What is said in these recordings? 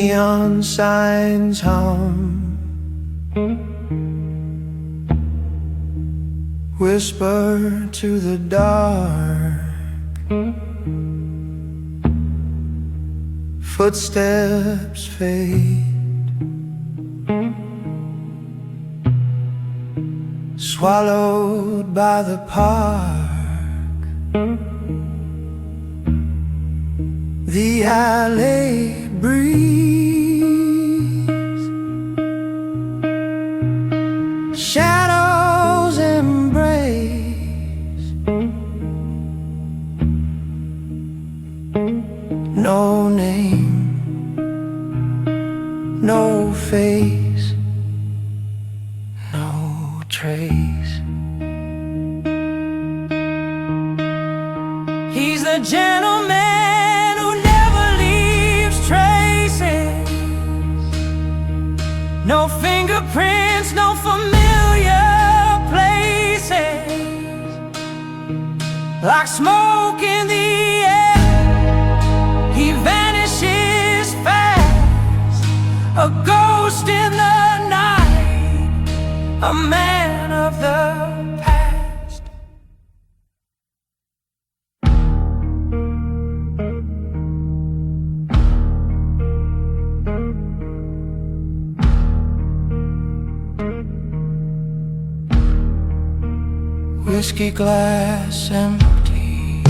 Neon signs hum, whisper to the dark. Footsteps fade, swallowed by the park. The alley breeze, shadows embrace. No name, no face, no trace. He's the gentleman who never leaves traces. No fingerprints, no familiar places. Like smoke in the air, he vanishes fast. A ghost in the night, a man of the past. Whiskey glass empty,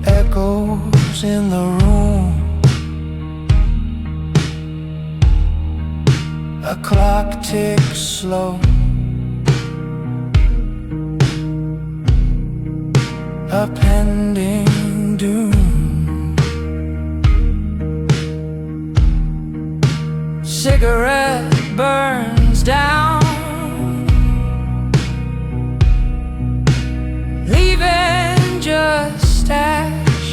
echoes in the room. A clock ticks slow, a pending doom. Cigarette burns down, leaving just ash.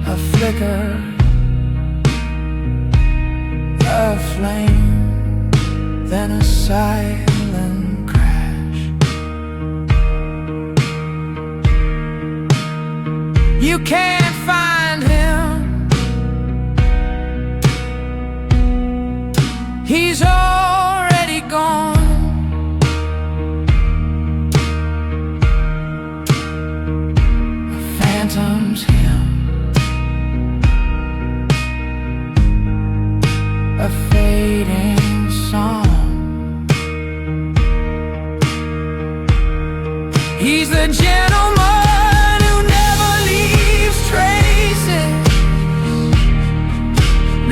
A flicker, a flame, then a silent crash. You can't find him, he's already gone. A phantom's him, a fading song. He's the gentleman who never leaves traces.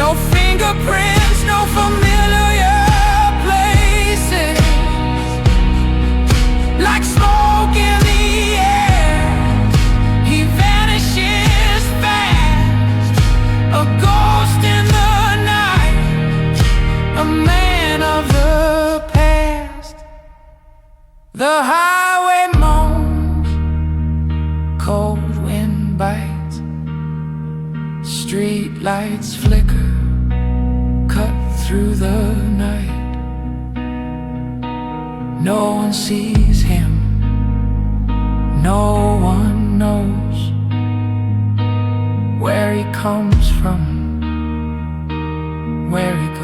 No fingerprints, no familiar places. Like smoke in the air, he vanishes fast. A ghost in the night, a man of the past. The highway moans, cold wind bites, street lights flicker, cut through the night. No one sees him, no one knows where he comes from, where he goes.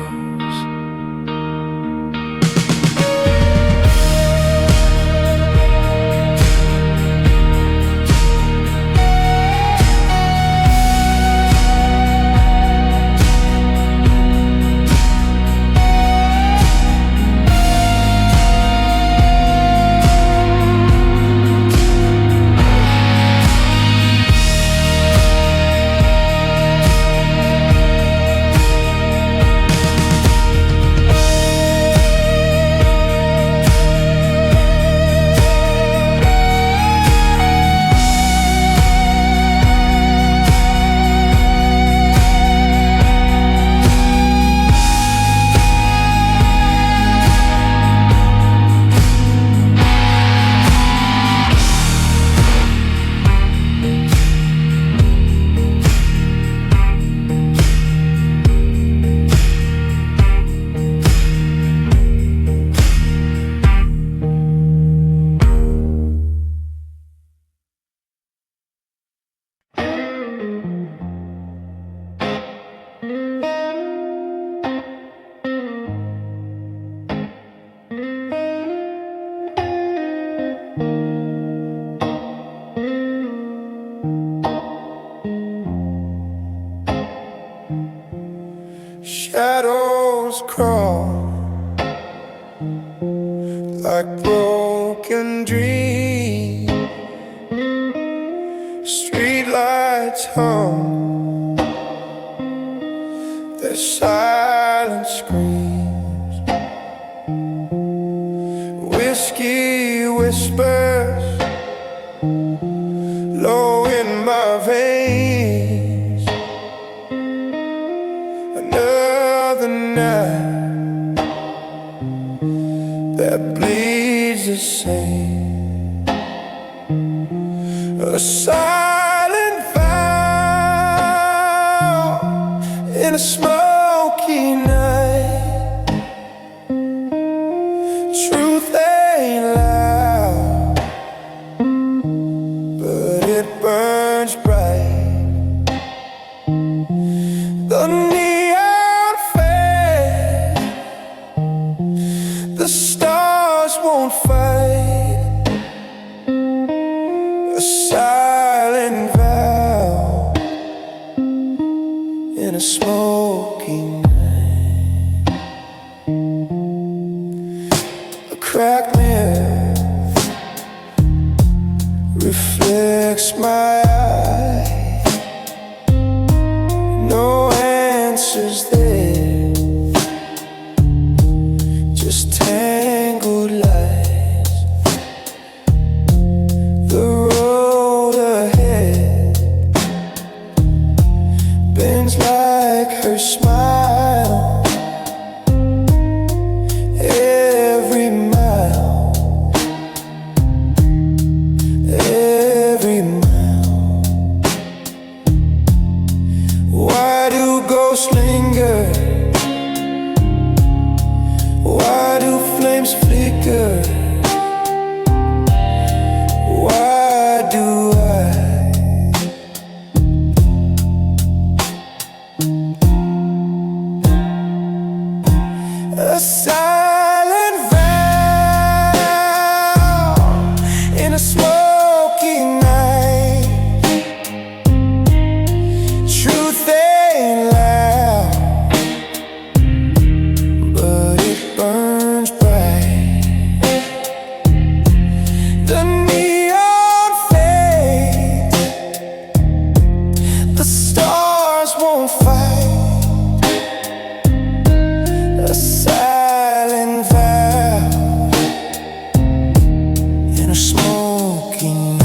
Shadows crawl like broken dreams. Streetlights hum their silent screams. Whiskey whispers low in my veins. Another night that bleeds the same. A silent vow in a smoky night. Truth ain't loud, but it burns bright. The neon fade, the stars won't fight. A silent vow in a smoky night. A cracked mirror reflects my eye. No answers there, just tangled lies. The road ahead bends like her smile. Every mile, every mile. Why do ghosts linger? Why do flames flicker? Why do I? A silent vow in a smoky night. Truth ain't loud, but it burns bright. The neon fades, the stars won't fight. A silent vow in a smoky night.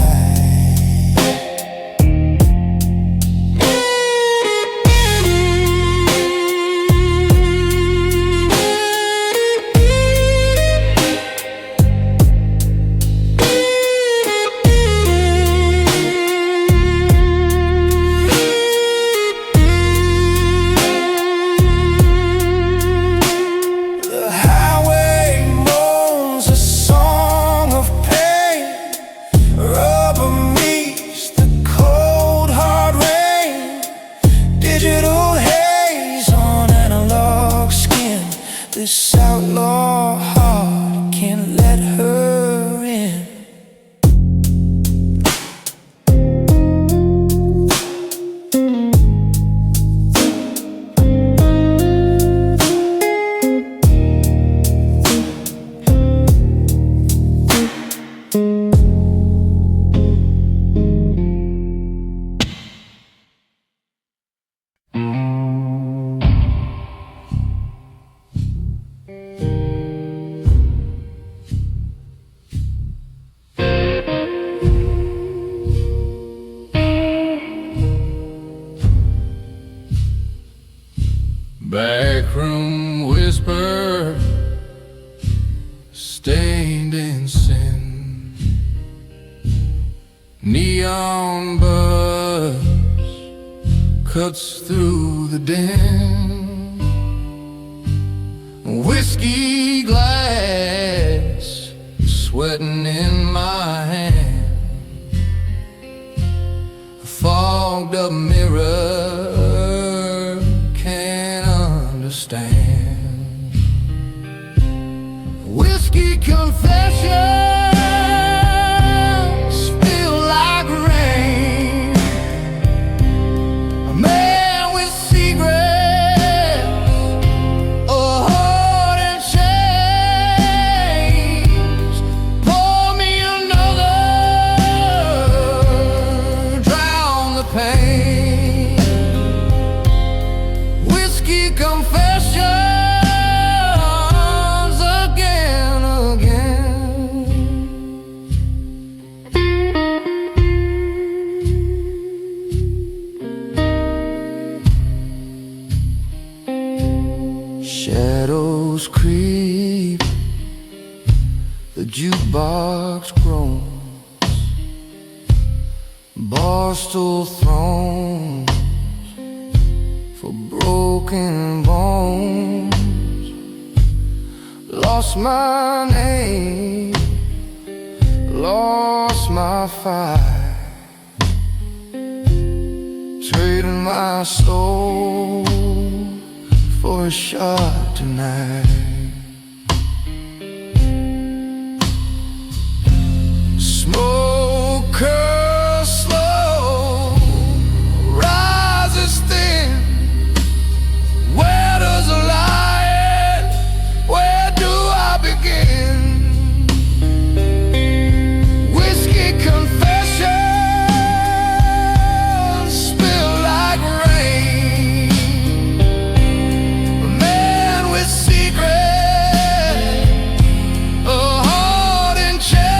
The highway moans a song of pain. Rubber meets the cold hard rain. Digital haze on analog skin. This outlaw heart can't let her in. Backroom whisper, stained in sin. Neon buzz cuts through the din. Whiskey glass sweating in my hand. A fogged up mirror can't understand. Whiskey confessions feel like rain. A man with secrets pain. Whiskey confessions again, again. Shadows creep, the jukebox groans, barstool thrones for broken bones. Lost my name, lost my fight, trading my soul for a shot tonight. Smoke her slow, rises thin. Where does the lie end? Where do I begin? Whiskey confessions spill like rain. A man with secret, a heart in chains.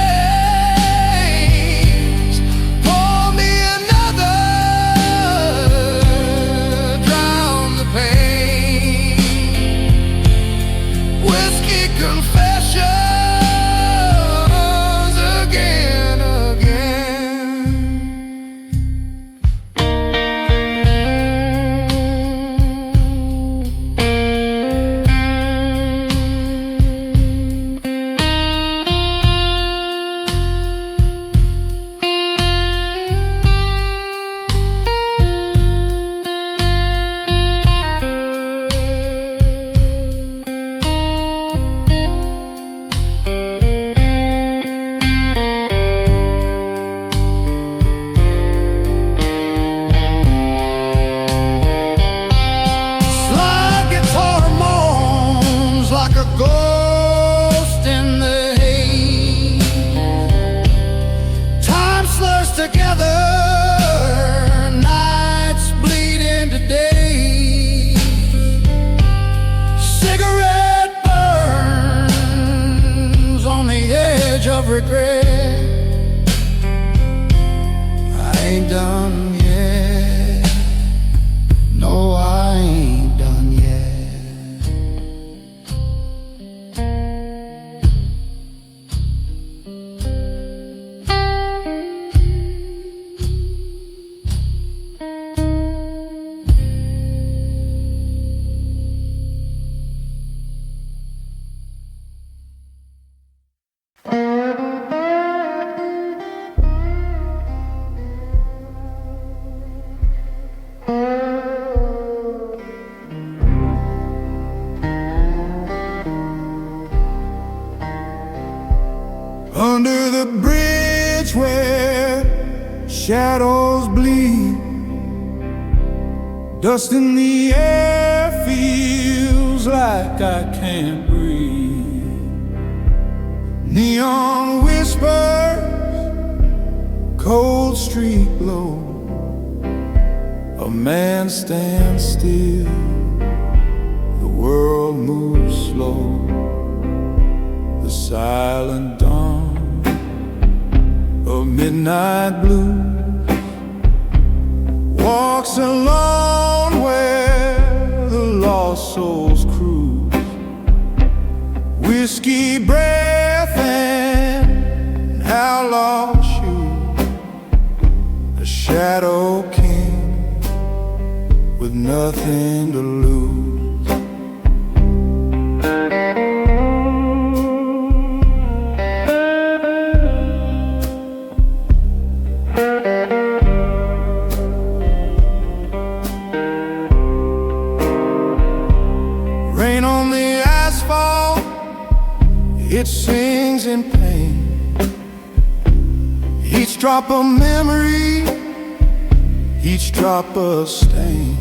Pour me another, drown the pain. Whiskey confessions again, again. Slide guitar moans like a ghost in the haze. Time slurs together, nights bleed into days. Cigarette burns on the edge of regret. I ain't done yet. No, I ain't done yet. Under the bridge where shadows bleed, dust in the air feels like I can't breathe. Neon whispers, cold street glow. A man stands still, the world moves slow. The silent dawn of midnight blue walks alone where the lost souls cruise. Whiskey breath and outlaw shoe, a shadow king with nothing to lose. Rain on the asphalt, it sings in pain. Each drop a memory, each drop a stain.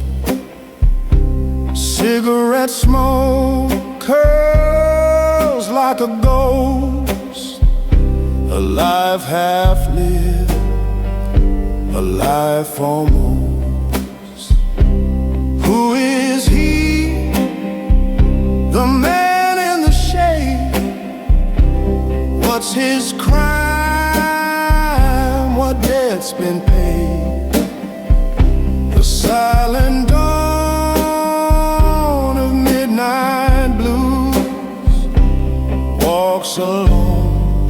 Cigarette smoke curls like a ghost, alive half lived, alive almost. Who is he? The man in the shade. What's his crime? What debt's been paid? The silent dawn of midnight blues walks alone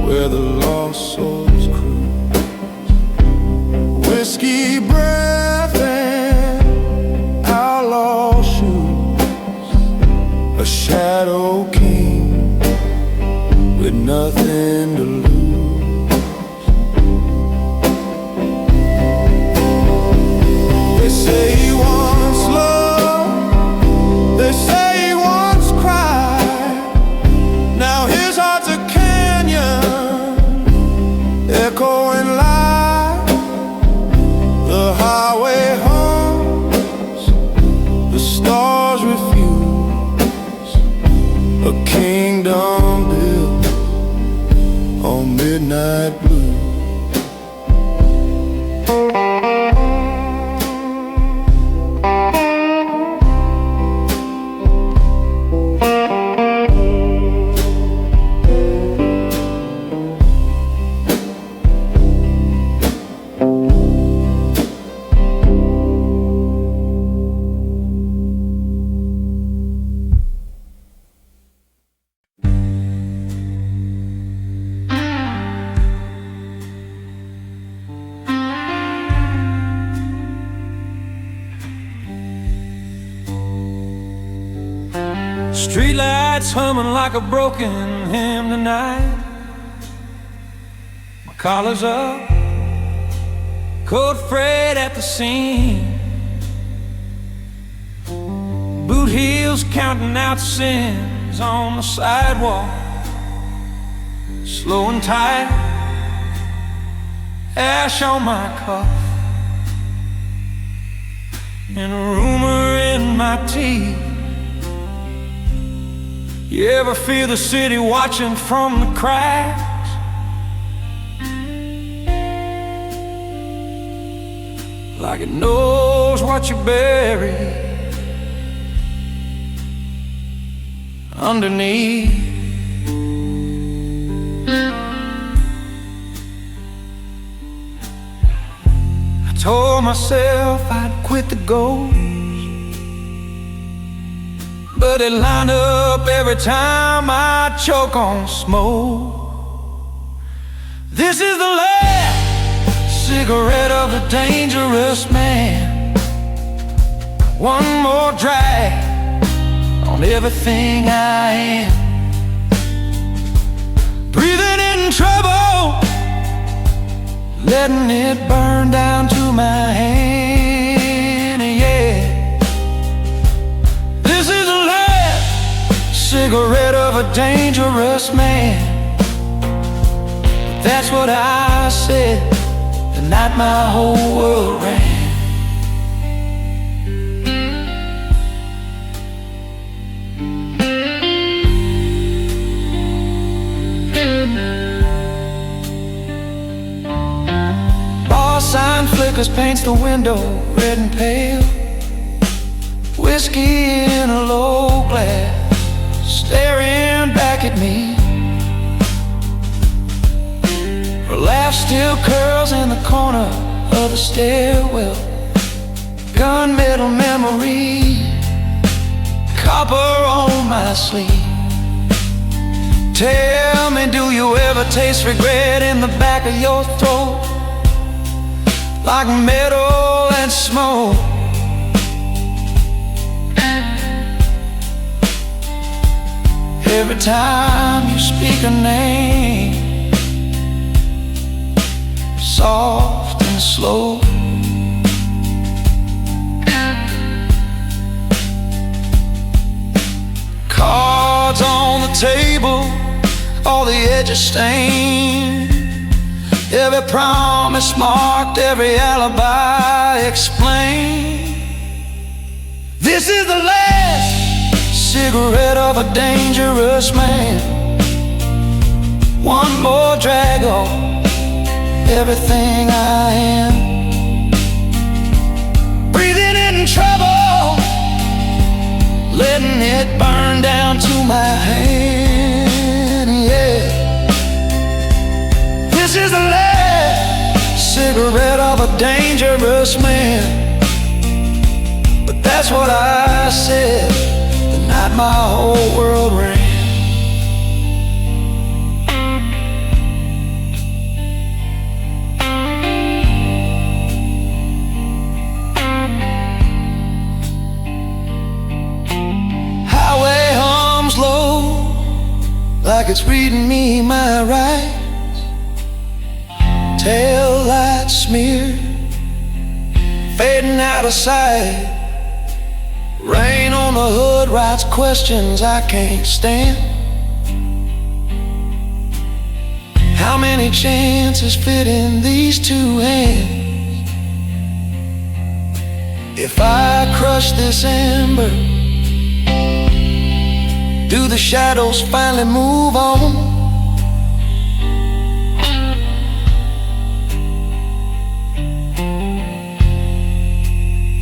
where the lost souls cruise. Whiskey breath and outlaw shoes, a shadow king with nothing to lose. They say he wants love, they say he wants cry. Now his heart's a canyon, echoing light. The highway hums, the stars refuse, a kingdom built on midnight blue. Streetlights humming like a broken hymn tonight. My collar's up, coat frayed at the seam. Boot heels counting out sins on the sidewalk. Slow and tight, ash on my cuff, and a rumor in my teeth. You ever feel the city watching from the cracks? Like it knows what you bury underneath. I told myself I'd quit the ghost, but it lined up every time I choke on smoke. This is the last cigarette of a dangerous man. One more drag on everything I am. Breathing in trouble, letting it burn down to my hand, yeah. This is the last cigarette of a dangerous man. That's what I said the night my whole world ran. Bar sign flickers, paints the window red and pale. Whiskey in a low glass, staring back at me. Her laugh still curls in the corner of the stairwell. Gunmetal memory, copper on my sleeve. Tell me, do you ever taste regret in the back of your throat? Like metal and smoke. Every time you speak a name, soft and slow. Cards on the table, all the edges stained. Every promise marked, every alibi explained. This is the last cigarette of a dangerous man. One more drag on, everything I am. Breathing in trouble, letting it burn down to my hand, yeah. This is the last cigarette of a dangerous man. But that's what I said the night my whole world ran. Like it's reading me my rights. Tail lights smeared, fading out of sight. Rain on the hood writes questions I can't stand. How many chances fit in these two hands? If I crush this ember, do the shadows finally move on?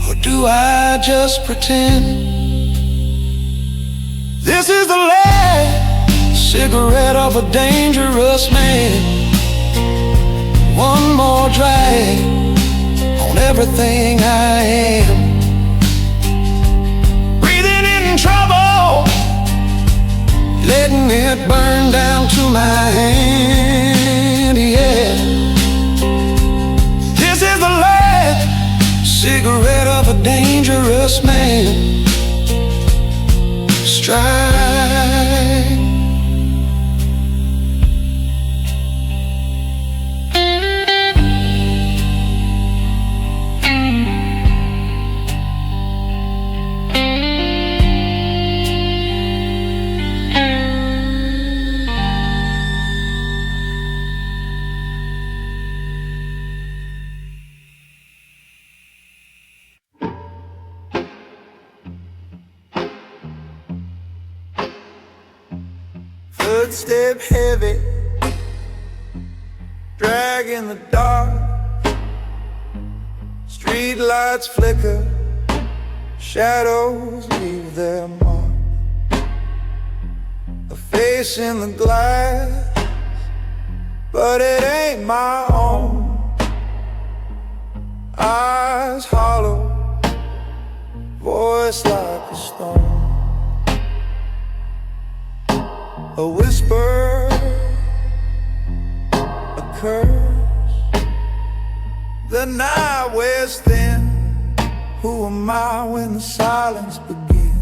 Or do I just pretend? This is the last cigarette of a dangerous man. One more drag on everything I am. Breathing in trouble, letting it burn down to my hand, yeah. This is the last cigarette of a dangerous man. Strike. Footstep heavy, drag in the dark. Street lights flicker, shadows leave their mark. A face in the glass, but it ain't my own. Eyes hollow, voice like a stone. A whisper, a curse. The night wears thin. Who am I when the silence begins?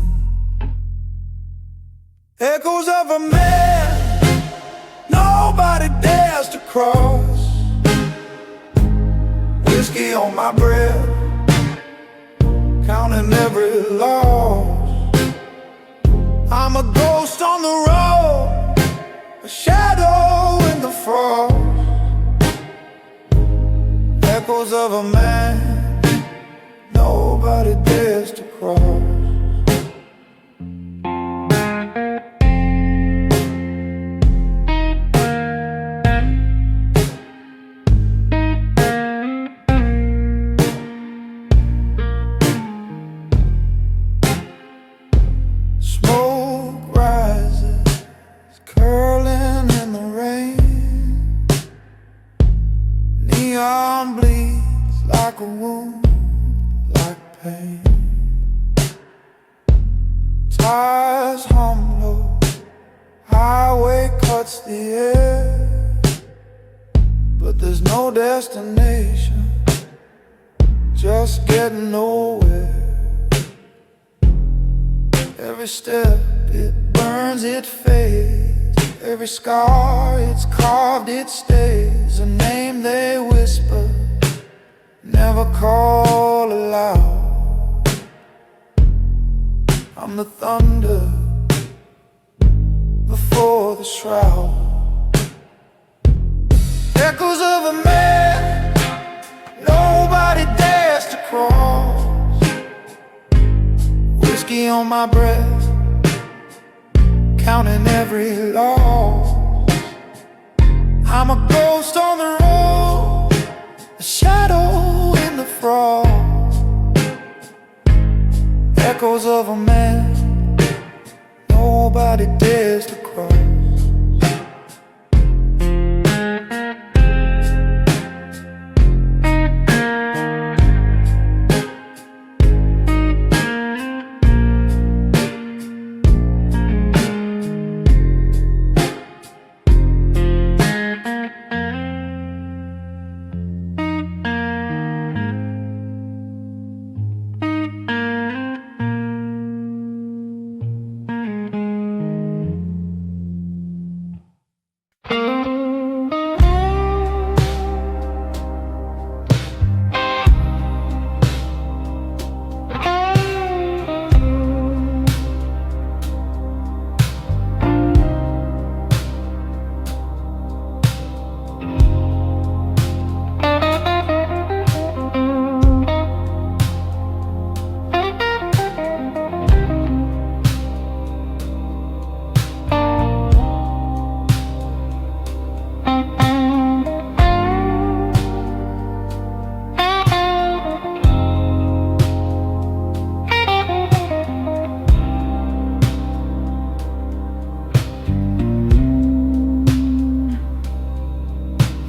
Echoes of a man nobody dares to cross. Whiskey on my breath, counting every loss. I'm a ghost on the road, a shadow in the frost. Echoes of a man nobody dares to cross. Tires hum low, highway cuts the air, but there's no destination, just getting nowhere. Every step it burns, it fades. Every scar it's carved, it stays. A name they whisper, never call aloud. I'm the thunder before the shroud. Echoes of a man nobody dares to cross. Whiskey on my breath, counting every loss. I'm a ghost on the road, shackles of a man nobody dares to cross.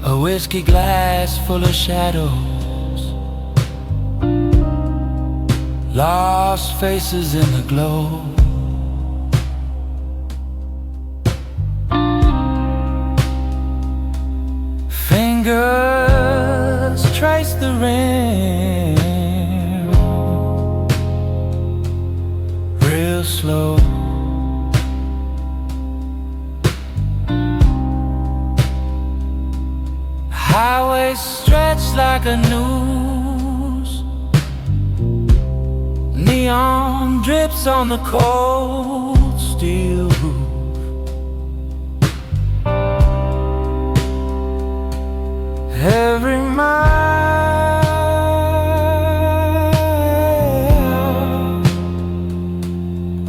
A whiskey glass full of shadows, lost faces in the glow. Fingers trace the rim real slow. Highway stretched like a noose, neon drips on the cold steel roof. Every mile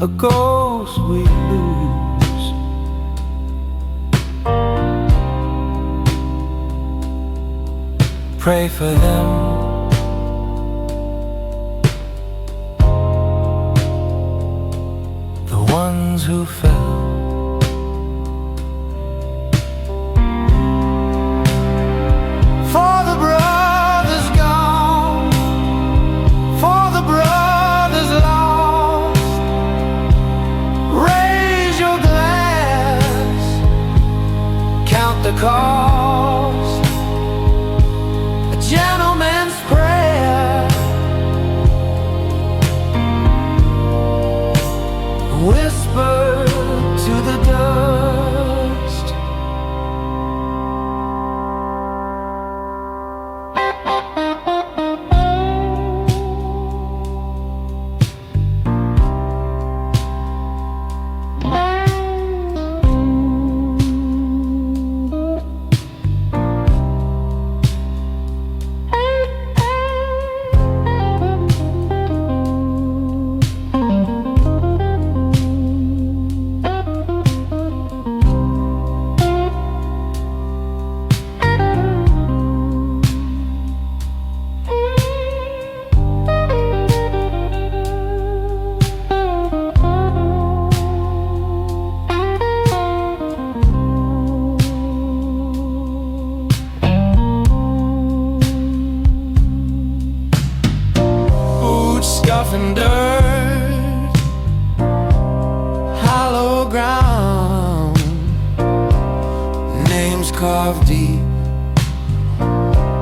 a ghost we lose. Pray for them, the ones who fell. For the brothers gone, for the brothers lost, raise your glass, count the cost. A gentleman's prayer, whisper to the dust. Scuffing dirt, hollow ground, names carved deep,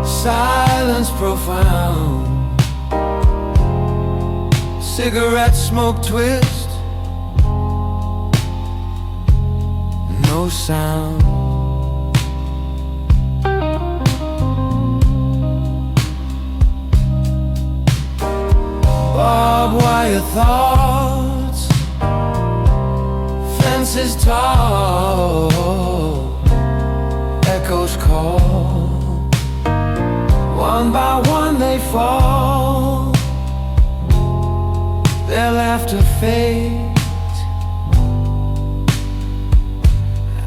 silence profound. Cigarette smoke twist, no sound. Barbed wire thoughts, fences tall, echoes call. One by one they fall, their laughter fades.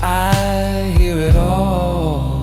I hear it all.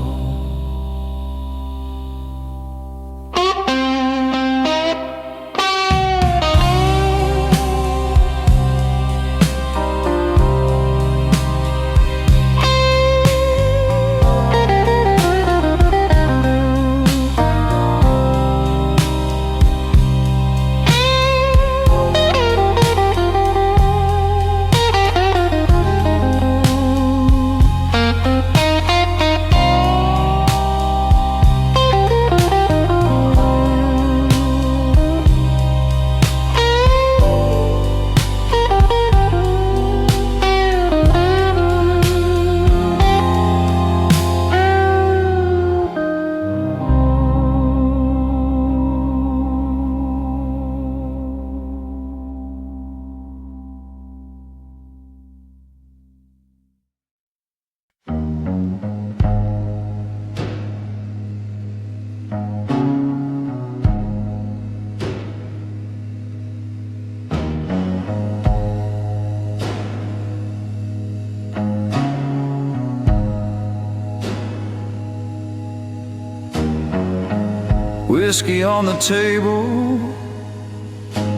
whiskey on the table,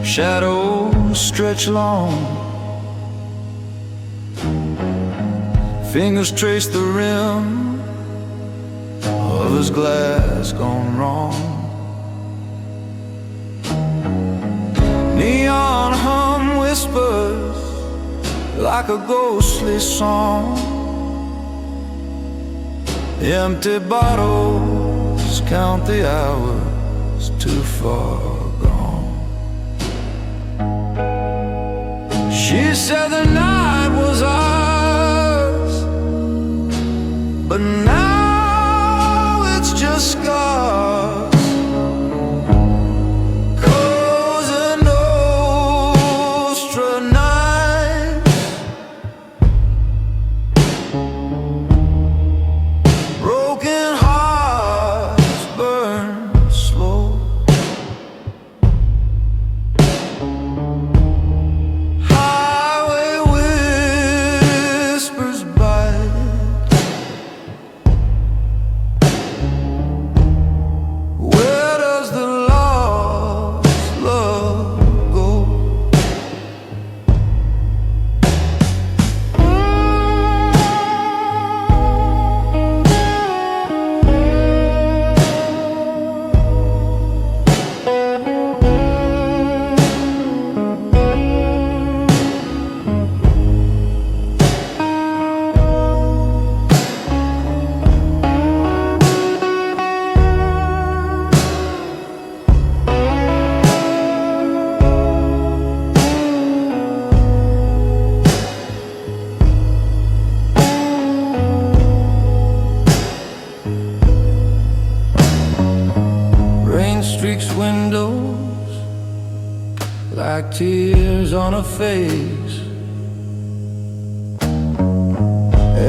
shadows stretch long. Fingers trace the rim of his glass gone wrong. Neon hum whispers like a ghostly song. Empty bottles count the hours too far gone. She said the night was ours, but now it's just scars. Cosa Nostra nights, broken hearts burn slow. Highway whispers bite. Where does the lost love go? Rain streaks windows like tears on a face.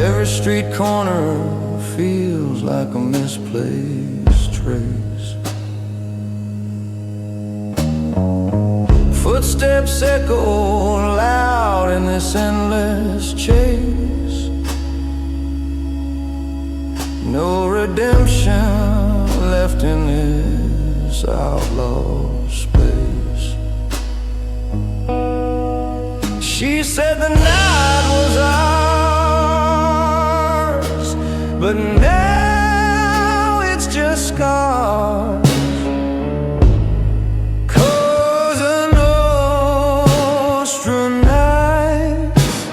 Every street corner feels like a misplaced trace. Footsteps echo loud in this endless chase. No redemption left in this outlaw space. She said the night was ours, but now it's just scars. Cosa Nostra nights,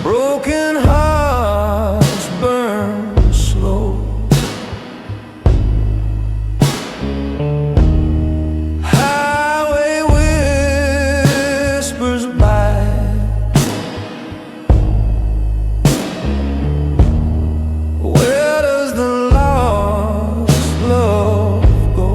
broken hearts burn slow. Highway whispers bite. Where does the lost love go?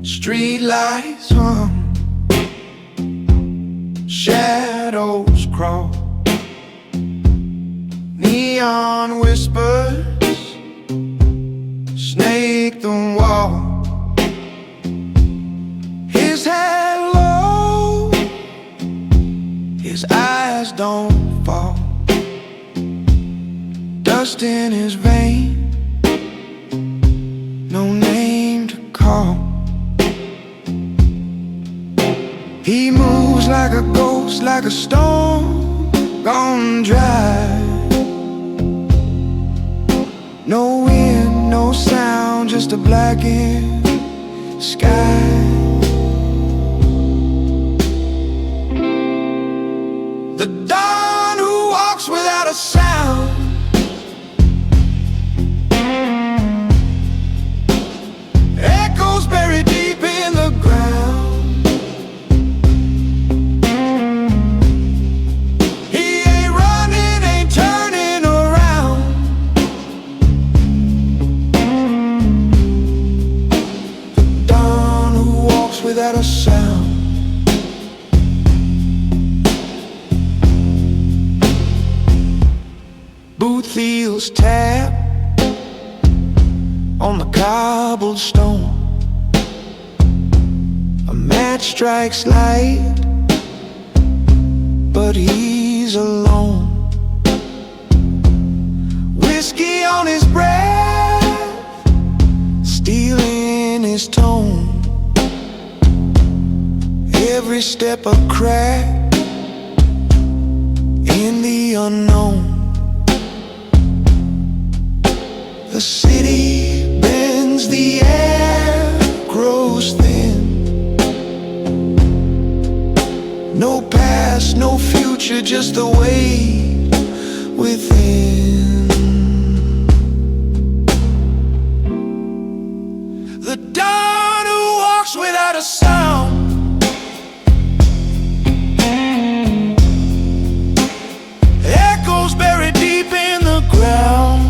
Street lights hum, shadows crawl, neon whispers snake the wall. His head low, his eyes don't fall, dust in his vein, no name to call. He moves like a ghost, like a stone gone dry. no sound, just a blackened sky. The dawn who walks without a sound. Echoes buried deep in the ground. He ain't running, ain't turning around. The dawn who walks without a sound. Booth heels tap on the cobblestone. A match strikes light, but he's alone. Whiskey on his breath, steel in his tone. Every step a crack in the unknown. The city bends, the air grows thin. No past, no future, just the weight within. The dawn who walks without a sound. Echoes buried deep in the ground.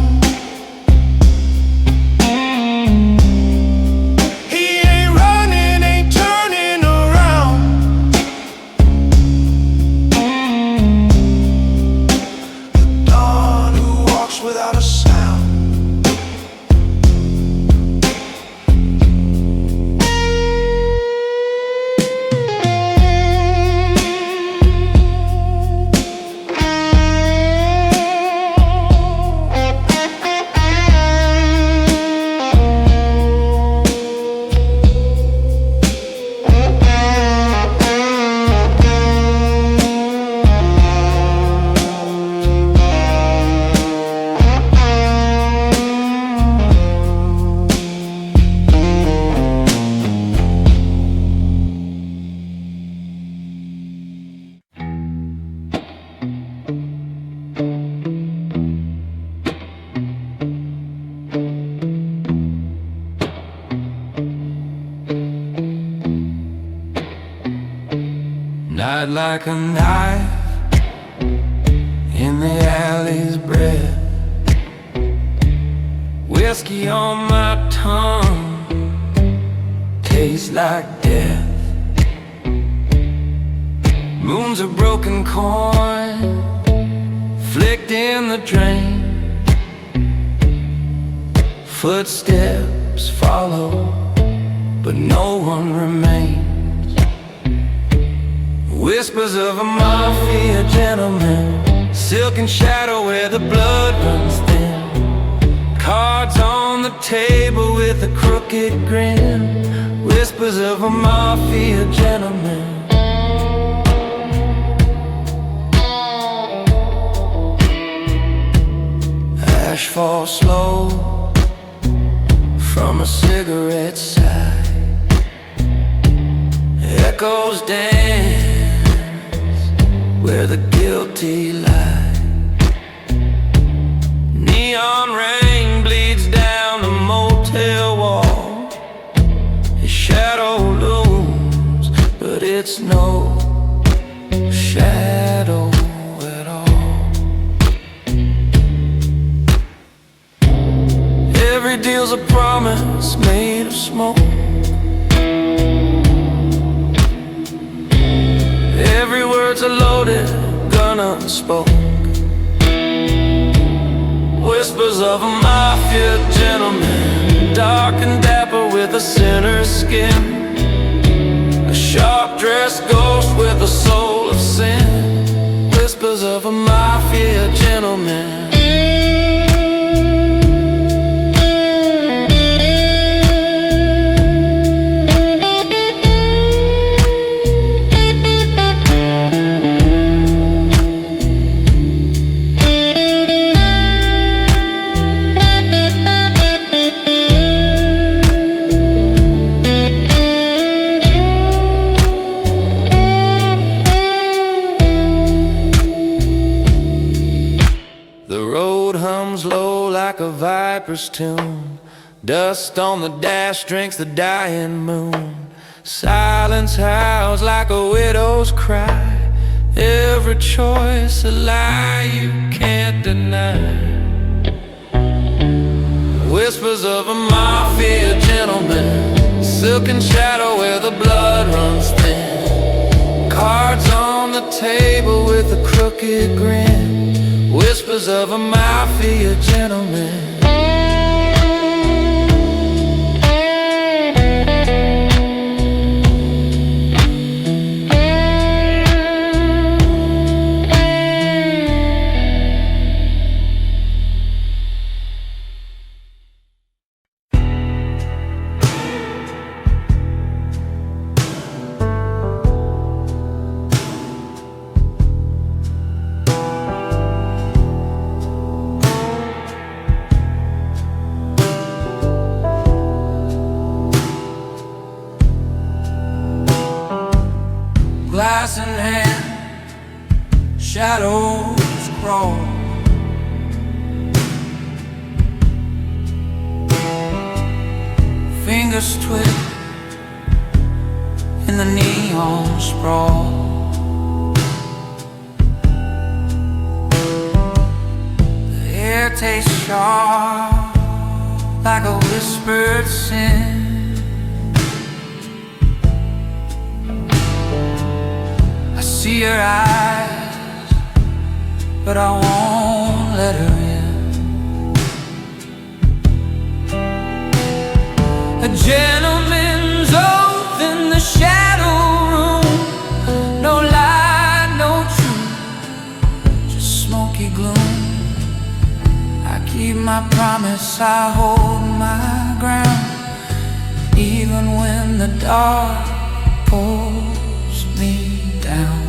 Night like a knife in the alley's breath. Whiskey on my tongue tastes like death. Moon's a broken coin flicked in the drain. Footsteps follow, but no one remains. Whispers of a mafia gentleman, silken shadow where the blood runs thin. Cards on the table with a crooked grin. Whispers of a mafia gentleman. Ash falls slow from a cigarette side. Echoes dance where the guilty lie. Neon rain bleeds down the motel wall. His shadow looms, but it's no shadow at all. Every deal's a promise made of smoke. Every word's a loaded gun unspoke. Whispers of a mafia gentleman, dark and dapper with a sinner's skin. A sharp-dressed ghost with a soul of sin. Whispers of a mafia gentleman. sniper's tune. Dust on the dash drinks the dying moon. Silence howls like a widow's cry. Every choice a lie you can't deny. Whispers of a mafia gentleman, silken shadow where the blood runs thin. Cards on the table with a crooked grin. Whispers of a mafia gentleman. Glass in hand, shadows crawl. Fingers twist in the neon sprawl. The air tastes sharp like a whispered sin. See her eyes, but I won't let her in. A gentleman's oath in the shadow room. No lie, no truth, just smoky gloom. I keep my promise, I hold my ground, even when the dark pulls me down.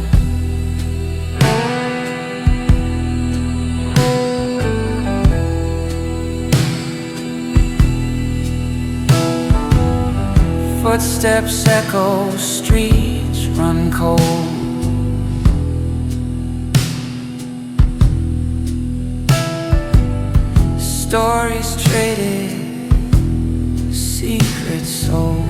Footsteps echo, streets run cold. Stories traded, secrets sold.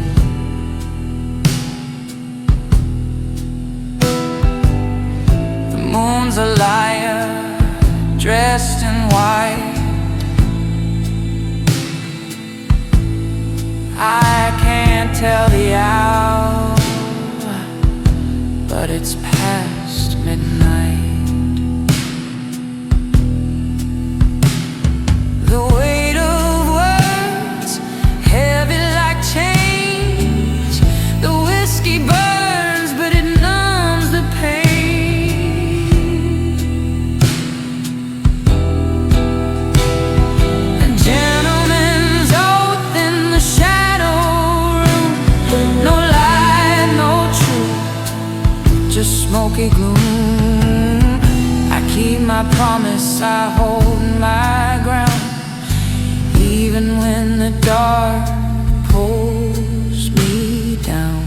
The moon's a liar, dressed in white. I can't tell the hour, but it's past midnight. The weight of words, heavy like chains. The whiskey burns, but it numbs the pain. A gentleman's oath in the shadow room. No lie, no truth, just smoky gloom. I keep my promise, I hold my ground, even when the dark pulls me down.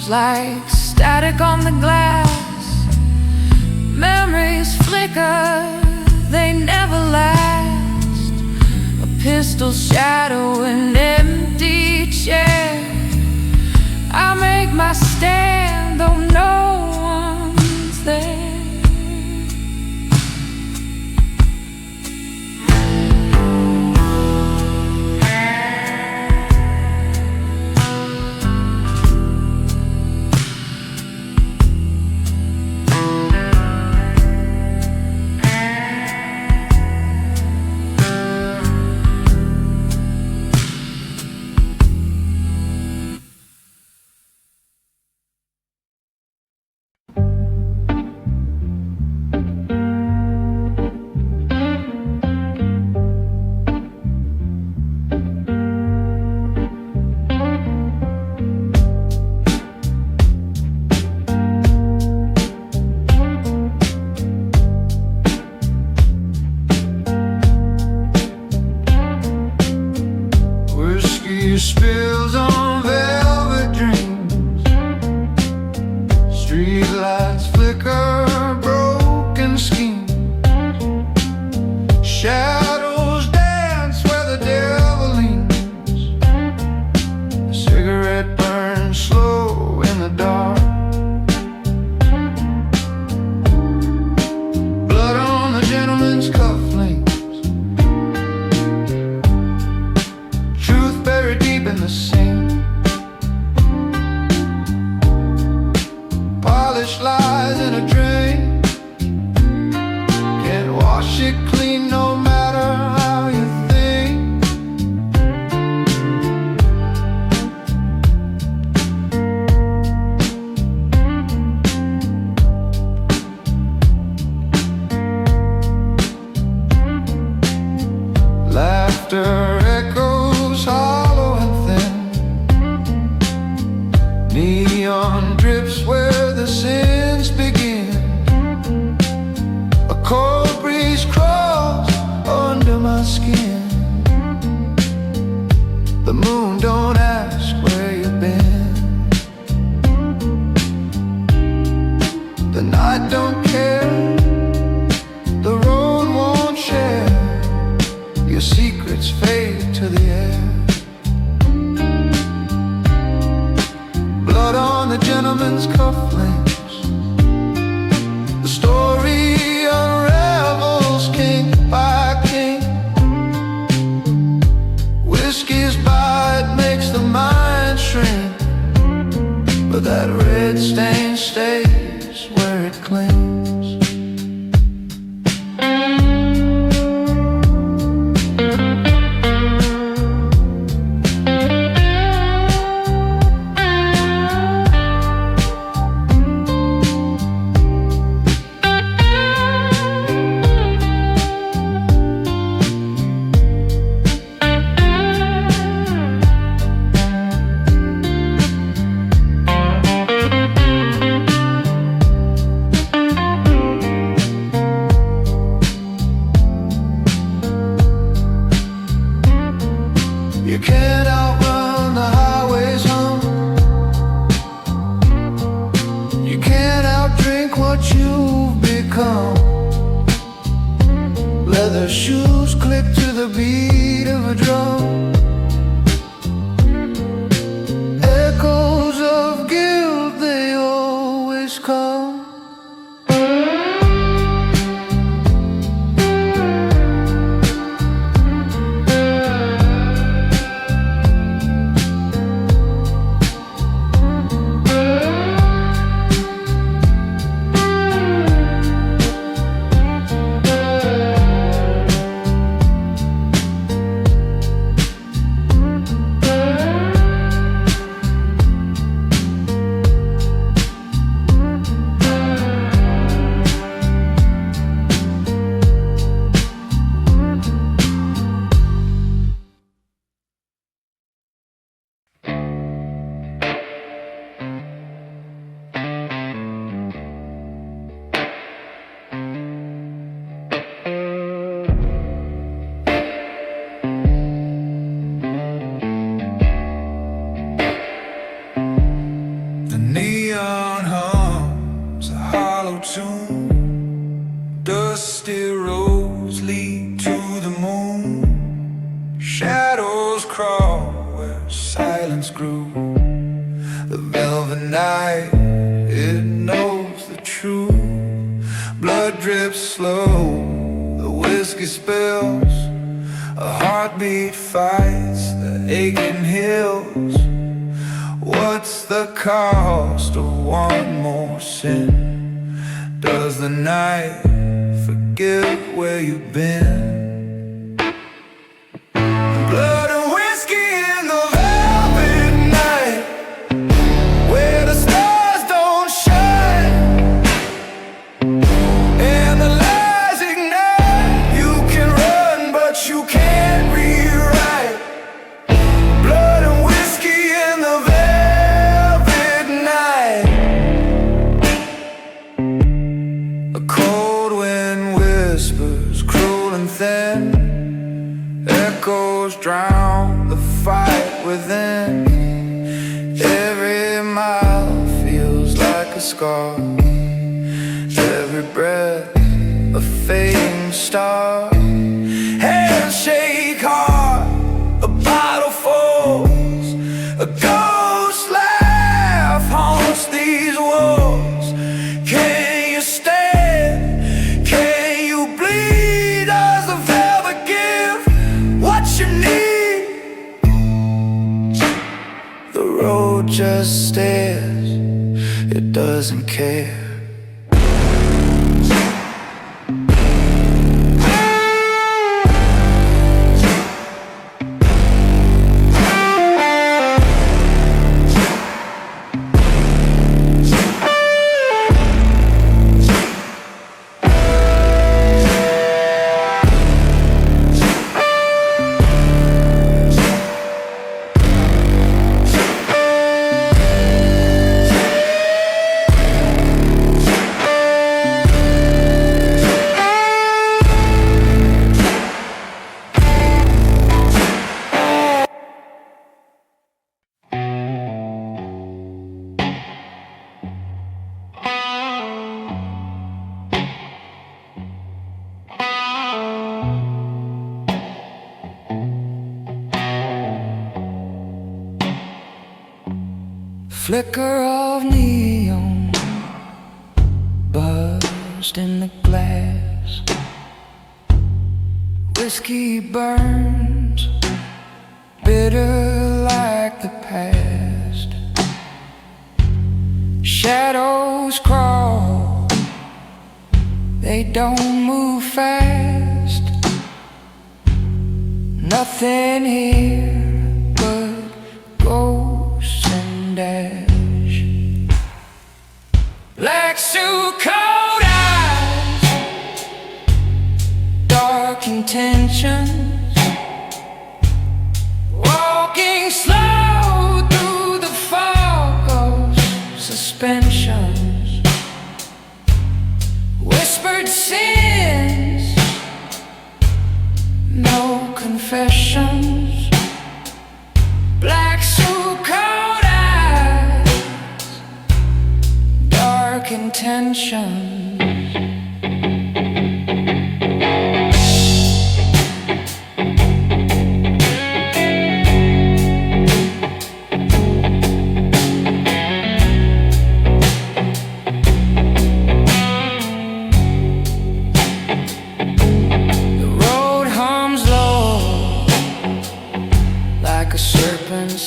Like static on the glass, memories flicker, they never last. A pistol's shadow, an empty chair. I make my stand, though no one's there. Whiskey spills on velvet dreams. Street lights flicker, broken schemes. Shadows dance where the devil leans. A cigarette burns slow in the dark. Blood on the gentleman's cufflinks. Truth buried deep in the sink. Polished lies in a drain. Can't wash it clean no matter how you think. Laughter echoes hollow and thin. Neon drips where the sins begin. A cold breeze crawls under my skin. The moon don't ask where you've been. The night don't care. The road won't share. Your secrets fade to the air. Blood on the gentleman's cufflinks. The story unravels king by king. Whiskey's bite makes the mind shrink, but that red stain stays where it clings. You can't outrun the highway's hum. You can't outdrink what you've become. Leather shoes click to the beat of a drum. Echoes of guilt, they always come. The neon hums a hollow tune. Dusty roads lead to the moon. Shadows crawl where silence grew. The velvet night, it knows the truth. Blood drips slow, the whiskey spills. A heartbeat fights the aching hills. What's the cost of one more sin? Does the night forget where you've been? Blood and whiskey in the velvet night, where the stars don't shine and the lies ignite. You can run, but you can't rewrite. Blood and whiskey in the velvet night. A cold wind whispers, cruel and thin. Echoes drown the fight within. Every mile feels like a scar, every breath a fading star. Hands shake hard, a bottle falls, a ghost laugh haunts these walls. Can you stand? Can you bleed? Does the velvet give what you need? The road just stares, it doesn't care. Flicker of neon buzzed in the glass. Whiskey burns bitter like the past. Shadows crawl, they don't move fast. Nothing here but ghosts and ash. Black suit, cold eyes, dark intentions, walking slow through the fog of suspensions. Whispered sins, no confessions. Black suit, cold eyes, dark intentions.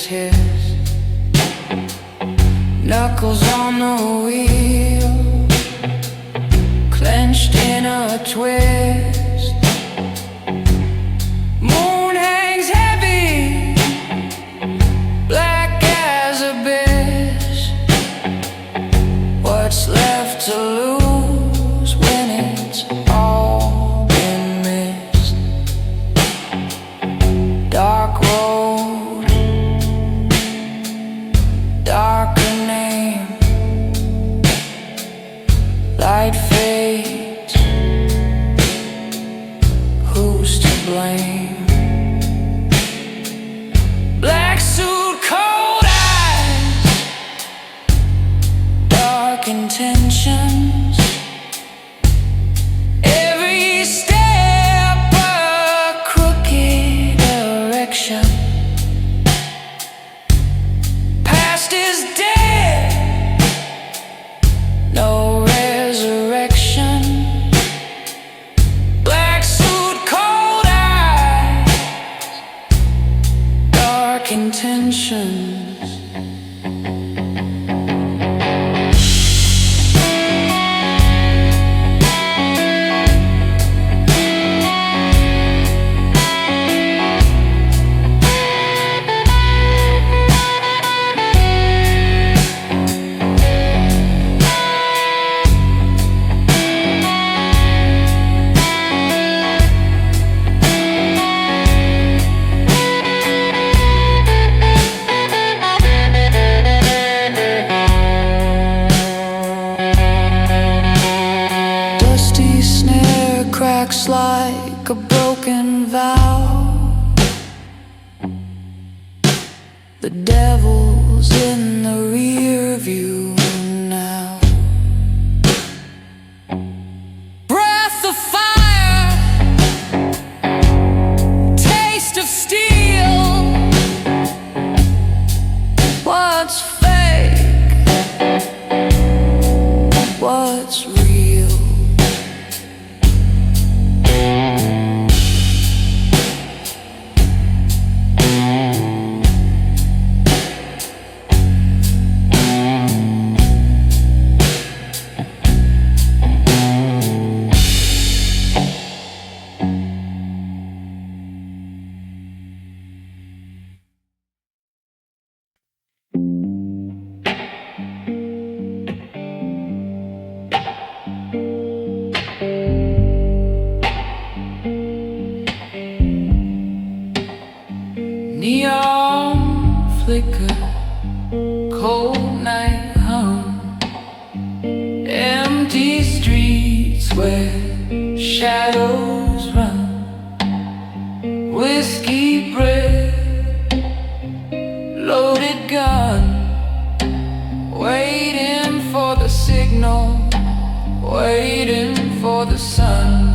Hiss, knuckles on the wheel, clenched in a twist. Moon hangs heavy, black as abyss. What's left to lose when it's all been missed? Dark road, darker name, light fades, who's to blame? Black suit, cold eyes, dark intentions. Every step a crooked direction. Is dead, no resurrection. Black suit, cold eyes, dark intentions. The devil's in the rear view now. Breath of fire, taste of steel. What's fake? What's real? Neon flicker, cold night hum, empty streets where shadows run, whiskey breath, loaded gun, waiting for the signal, waiting for the sun.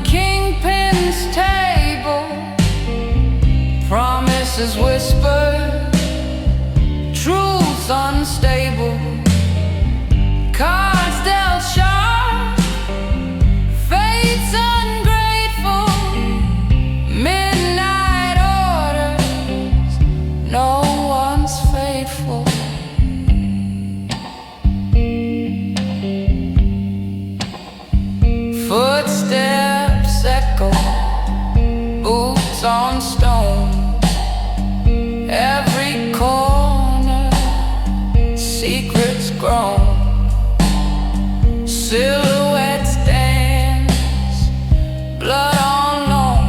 Kingpin's table, promises whispered, truths unstable, cards dealt sharp, fate's ungrateful, midnight orders, no one's faithful. Footsteps echo, boots on stone, every corner, secrets grown, silhouettes dance, blood on loan.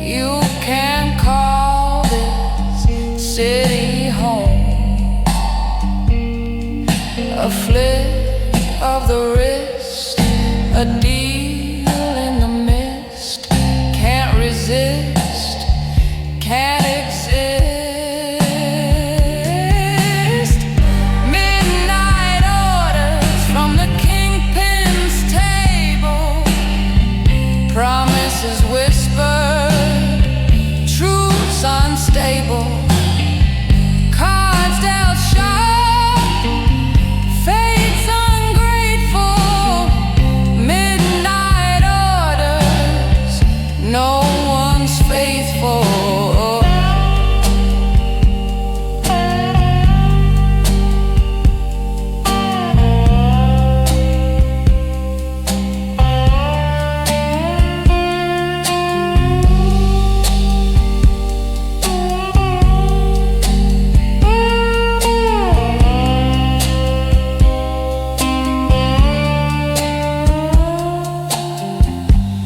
You can call this city home. A flick of the wrist, a deal in the mist, can't resist, can't exist. Midnight orders from the Kingpin's table, promises whispered, truths unstable, cards dealt sharp, fate's ungrateful. Midnight orders, no one's faithful.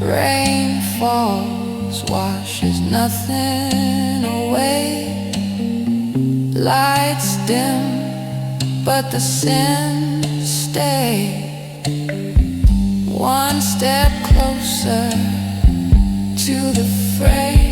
Rain falls, washes nothing away. Lights dim, but the sins stay. One step closer to the fray.